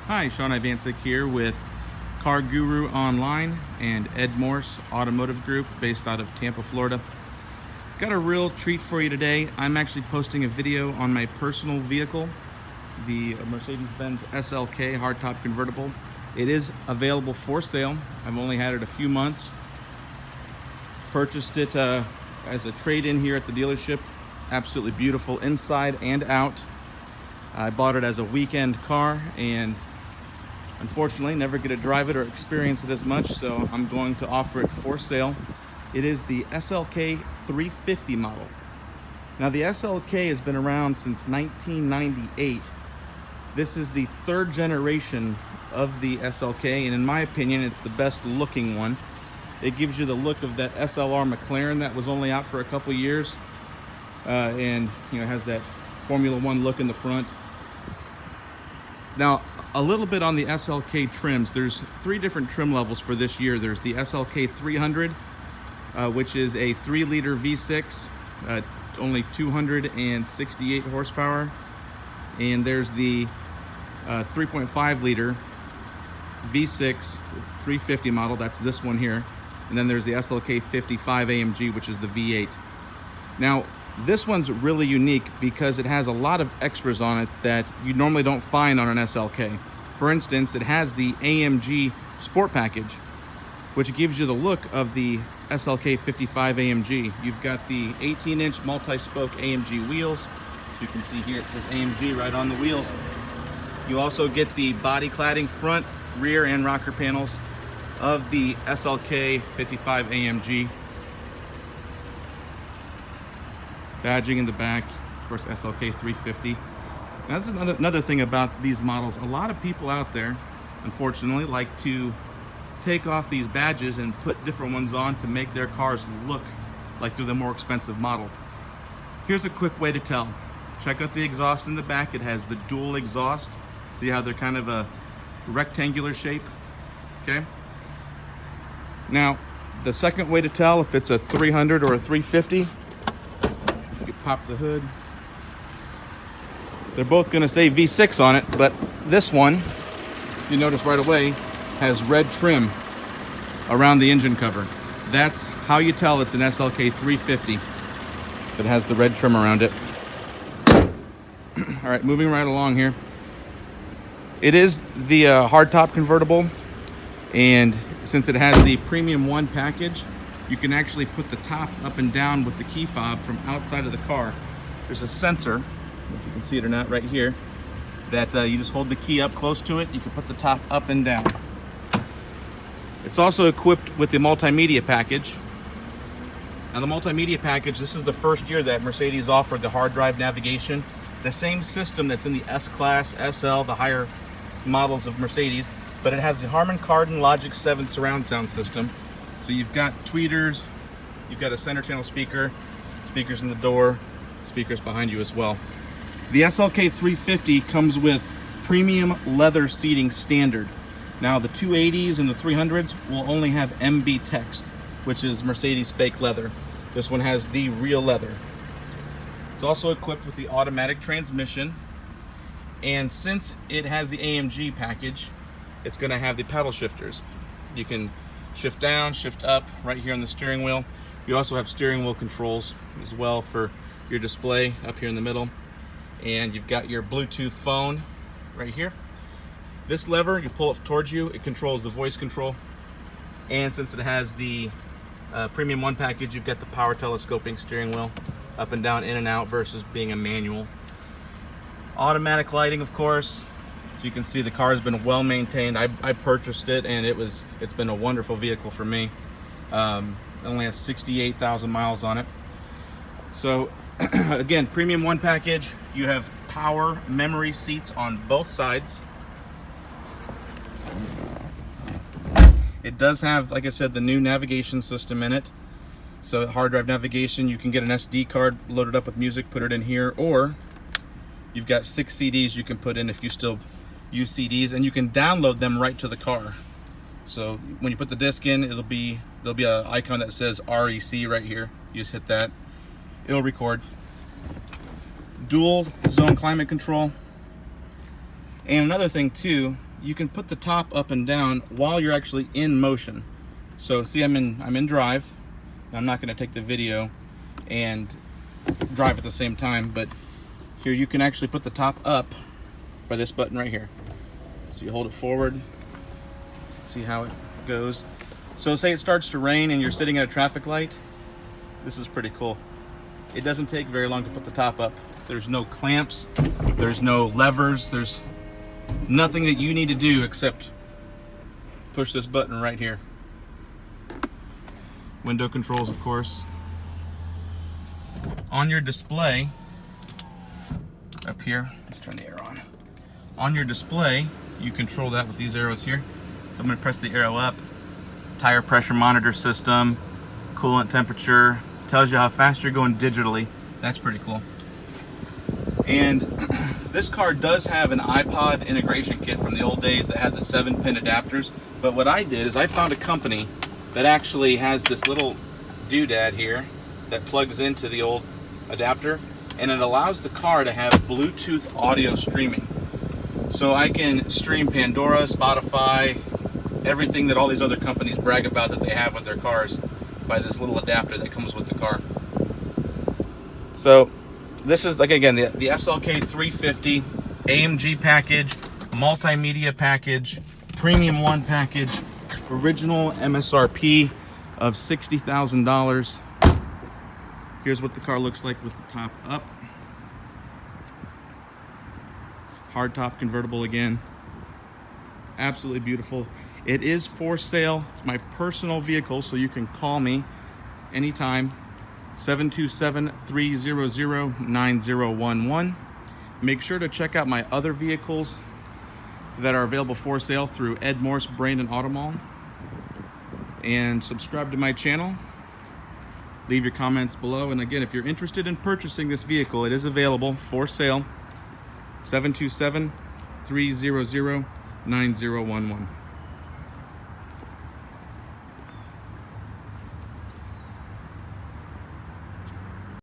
Hi, Sean Ivancic here with Car Guru Online and Ed Morse Automotive Group based out of Tampa, Florida. Got a real treat for you today. I'm actually posting a video on my personal vehicle, the Mercedes-Benz SLK Hardtop Convertible. It is available for sale. I've only had it a few months. Purchased it as a trade-in here at the dealership. Absolutely beautiful inside and out. I bought it as a weekend car and unfortunately never get to drive it or experience it as much, so I'm going to offer it for sale. It is the SLK350 model. Now the SLK has been around since 1998. This is the third generation of the SLK, and in my opinion it's the best looking one. It gives you the look of that SLR McLaren that was only out for a couple years, and has that Formula One look in the front. Now, a little bit on the SLK trims. There's three different trim levels for this year. There's the SLK300, which is a 3-liter V6, only 268 horsepower. And there's the 3.5-liter V6 350 model. That's this one here. And then there's the SLK55 AMG, which is the V8. Now, this one's really unique because it has a lot of extras on it that you normally don't find on an SLK. For instance, it has the AMG Sport Package, which gives you the look of the SLK55 AMG. You've got the 18-inch multi-spoke AMG wheels. You can see here it says AMG right on the wheels. You also get the body cladding front, rear, and rocker panels of the SLK55 AMG. Badging in the back, of course, SLK350. That's another thing about these models. A lot of people out there, unfortunately, like to take off these badges and put different ones on to make their cars look like they're the more expensive model. Here's a quick way to tell. Check out the exhaust in the back. It has the dual exhaust. See how they're kind of a rectangular shape? Okay. Now, the second way to tell if it's a 300 or a 350, pop the hood. They're both going to say V6 on it, but this one, you notice right away, has red trim around the engine cover. That's how you tell it's an SLK 350. It has the red trim around it. All right, moving right along here. It is the hardtop convertible, and since it has the Premium 1 package, you can actually put the top up and down with the key fob from outside of the car. There's a sensor, if you can see it or not, right here, that you just hold the key up close to it. You can put the top up and down. It's also equipped with the multimedia package. Now the multimedia package, this is the first year that Mercedes offered the hard drive navigation. The same system that's in the S-Class, SL, the higher models of Mercedes, but it has the Harmon Kardon Logic 7 surround sound system. So you've got tweeters, you've got a center channel speaker, speakers in the door, speakers behind you as well. The SLK 350 comes with premium leather seating standard. Now the 280s and the 300s will only have MB text, which is Mercedes fake leather. This one has the real leather. It's also equipped with the automatic transmission, and since it has the AMG package, it's going to have the paddle shifters. You can shift down, shift up right here on the steering wheel. You also have steering wheel controls as well for your display up here in the middle. And you've got your Bluetooth phone right here. This lever, you pull it towards you, it controls the voice control. And since it has the Premium 1 package, you've got the power telescoping steering wheel, up and down, in and out, versus being a manual. Automatic lighting, of course. As you can see, the car has been well maintained. I purchased it, and it's been a wonderful vehicle for me. It only has 68,000 miles on it. So again, Premium 1 package. You have power memory seats on both sides. It does have, like I said, the new navigation system in it. So hard drive navigation, you can get an SD card loaded up with music, put it in here, or you've got 6 CDs you can put in if you still use CDs, and you can download them right to the car. So when you put the disc in, there'll be an icon that says REC right here. You just hit that, it'll record. Dual zone climate control. And another thing too, you can put the top up and down while you're actually in motion. So see, I'm in drive. I'm not going to take the video and drive at the same time, but here you can actually put the top up by this button right here. So you hold it forward, see how it goes. So say it starts to rain and you're sitting at a traffic light. This is pretty cool. It doesn't take very long to put the top up. There's no clamps, there's no levers, there's nothing that you need to do except push this button right here. Window controls, of course. On your display, up here, let's turn the air on. On your display, you control that with these arrows here. So I'm going to press the arrow up. Tire pressure monitor system, coolant temperature, tells you how fast you're going digitally. That's pretty cool. And this car does have an iPod integration kit from the old days that had the 7-pin adapters. But what I did is I found a company that actually has this little doodad here that plugs into the old adapter, and it allows the car to have Bluetooth audio streaming. So I can stream Pandora, Spotify, everything that all these other companies brag about that they have with their cars by this little adapter that comes with the car. So this is, like, again, the SLK350 AMG package, multimedia package, premium 1 package, original MSRP of $60,000. Here's what the car looks like with the top up. Hardtop convertible again. Absolutely beautiful. It is for sale. It's my personal vehicle, so you can call me anytime. 727-300-9011. Make sure to check out my other vehicles that are available for sale through Ed Morse Brandon Automall. And subscribe to my channel. Leave your comments below. And again, if you're interested in purchasing this vehicle, it is available for sale. 727-300-9011.